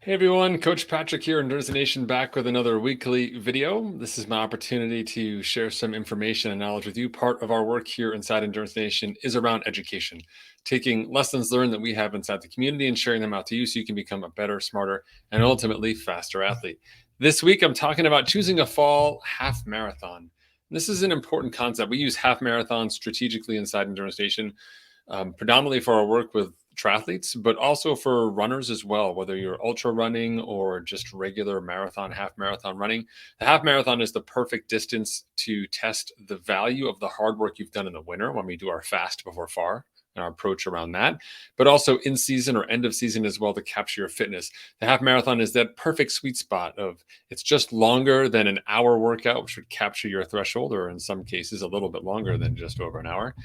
Hey everyone, Coach Patrick here, Endurance Nation, back with another weekly video. This is my opportunity to share some information and knowledge with you. Part of our work here inside Endurance Nation is around education, taking lessons learned that we have inside the community and sharing them out to you so you can become a better, smarter, and ultimately faster athlete. This week, I'm talking about choosing a fall half marathon. This is an important concept. We use half marathons strategically inside Endurance Nation, predominantly for our work with triathletes, but also for runners as well, whether you're ultra running or just regular marathon, half marathon running. The half marathon is the perfect distance to test the value of the hard work you've done in the winter when we do our fast before far and our approach around that, but also in season or end of season as well to capture your fitness. The half marathon is that perfect sweet spot of it's just longer than an hour workout, which would capture your threshold, or in some cases, a little bit longer than just over an hour.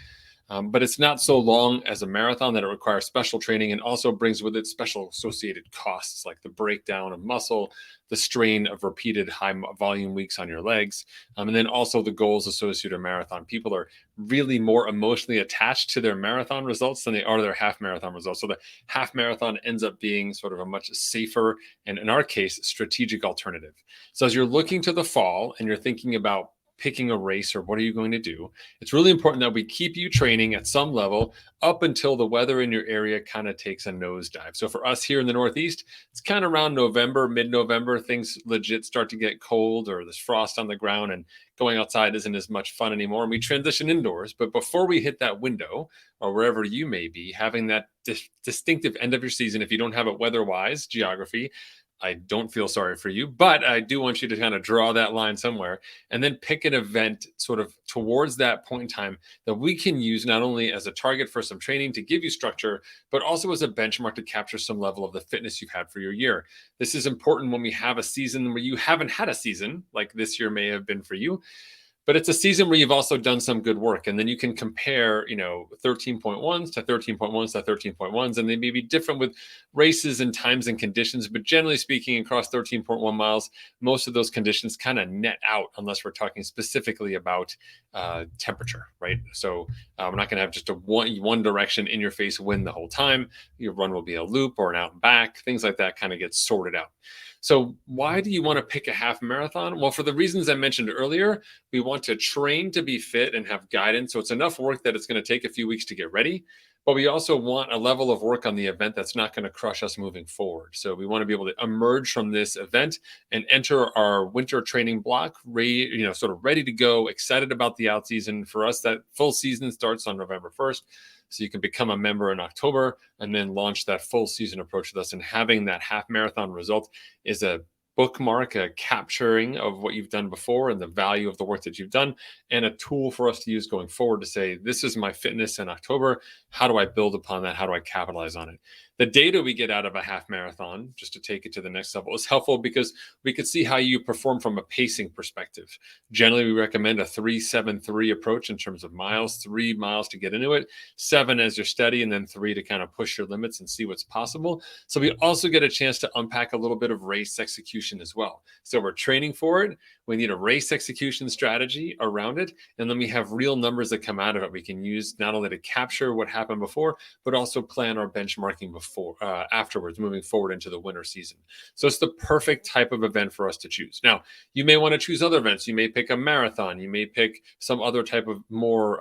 But it's not so long as a marathon that it requires special training and also brings with it special associated costs like the breakdown of muscle, the strain of repeated high volume weeks on your legs, and then also the goals associated with marathon. People are really more emotionally attached to their marathon results than they are their half marathon results. So the half marathon ends up being sort of a much safer and, in our case, strategic alternative. So as you're looking to the fall and you're thinking about picking a race or what are you going to do, it's really important that we keep you training at some level up until the weather in your area kind of takes a nosedive. So for us here in the Northeast, it's kind of around November, mid-November, things legit start to get cold or there's frost on the ground and going outside isn't as much fun anymore. And we transition indoors. But before we hit that window or wherever you may be, having that distinctive end of your season, if you don't have it weather-wise, geography, I don't feel sorry for you, but I do want you to kind of draw that line somewhere and then pick an event sort of towards that point in time that we can use not only as a target for some training to give you structure, but also as a benchmark to capture some level of the fitness you've had for your year. This is important when we have a season where you haven't had a season like this year may have been for you, but it's a season where you've also done some good work. And then you can compare, 13.1s to 13.1s to 13.1s, and they may be different with races and times and conditions. But generally speaking, across 13.1 miles, most of those conditions kind of net out unless we're talking specifically about temperature, right? So we're not going to have just a one direction in your face wind the whole time. Your run will be a loop or an out and back, things like that kind of get sorted out. So why do you want to pick a half marathon? Well, for the reasons I mentioned earlier, we want to train to be fit and have guidance. So it's enough work that it's going to take a few weeks to get ready. But we also want a level of work on the event that's not going to crush us moving forward. So we want to be able to emerge from this event and enter our winter training block, sort of ready to go, excited about the out season. For us, that full season starts on November 1st. So you can become a member in October and then launch that full season approach with us. And having that half marathon result is a bookmark, a capturing of what you've done before and the value of the work that you've done, and a tool for us to use going forward to say, this is my fitness in October. How do I build upon that? How do I capitalize on it? The data we get out of a half marathon, just to take it to the next level, is helpful because we could see how you perform from a pacing perspective. Generally, we recommend a 3-7-3 approach in terms of miles, 3 miles to get into it, 7 as you're steady, and then 3 to kind of push your limits and see what's possible. So we also get a chance to unpack a little bit of race execution as well. So we're training for it. We need a race execution strategy around it. And then we have real numbers that come out of it. We can use not only to capture what happened before, but also plan our benchmarking afterwards, moving forward into the winter season. So it's the perfect type of event for us to choose. Now, you may want to choose other events. You may pick a marathon. You may pick some other type of more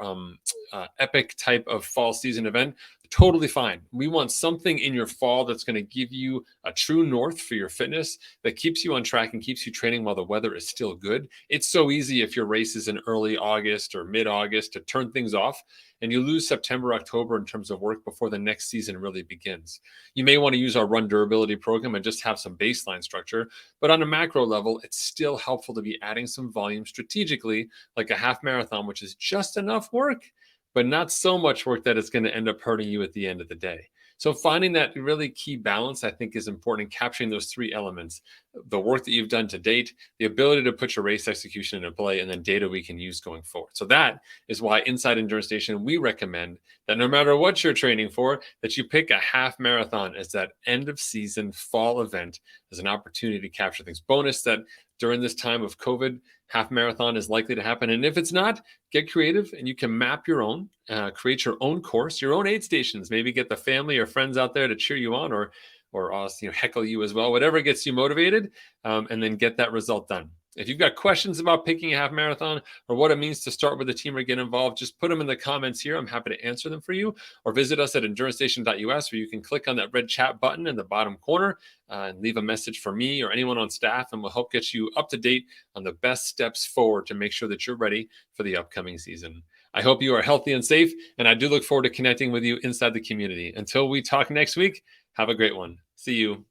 epic type of fall season event. Totally fine. We want something in your fall that's going to give you a true north for your fitness that keeps you on track and keeps you training while the weather is still good. It's so easy if your race is in early August or mid-August to turn things off and you lose September, October in terms of work before the next season really begins. You may want to use our run durability program and just have some baseline structure, but on a macro level, it's still helpful to be adding some volume strategically, like a half marathon, which is just enough work but not so much work that it's going to end up hurting you at the end of the day. So finding that really key balance, I think, is important in capturing those 3 elements: the work that you've done to date, the ability to put your race execution into play, and then data we can use going forward. So that is why inside Endurance Station, we recommend that no matter what you're training for, that you pick a half marathon as that end of season fall event as an opportunity to capture things. Bonus that during this time of COVID, half marathon is likely to happen. And if it's not, get creative and you can map your own, create your own course, your own aid stations, maybe get the family or friends out there to cheer you on, or or us, heckle you as well, whatever gets you motivated, and then get that result done. If you've got questions about picking a half marathon or what it means to start with a team or get involved, just put them in the comments here. I'm happy to answer them for you. Or visit us at endurancestation.us, where you can click on that red chat button in the bottom corner and leave a message for me or anyone on staff, and we'll help get you up to date on the best steps forward to make sure that you're ready for the upcoming season. I hope you are healthy and safe, and I do look forward to connecting with you inside the community. Until we talk next week, have a great one. See you.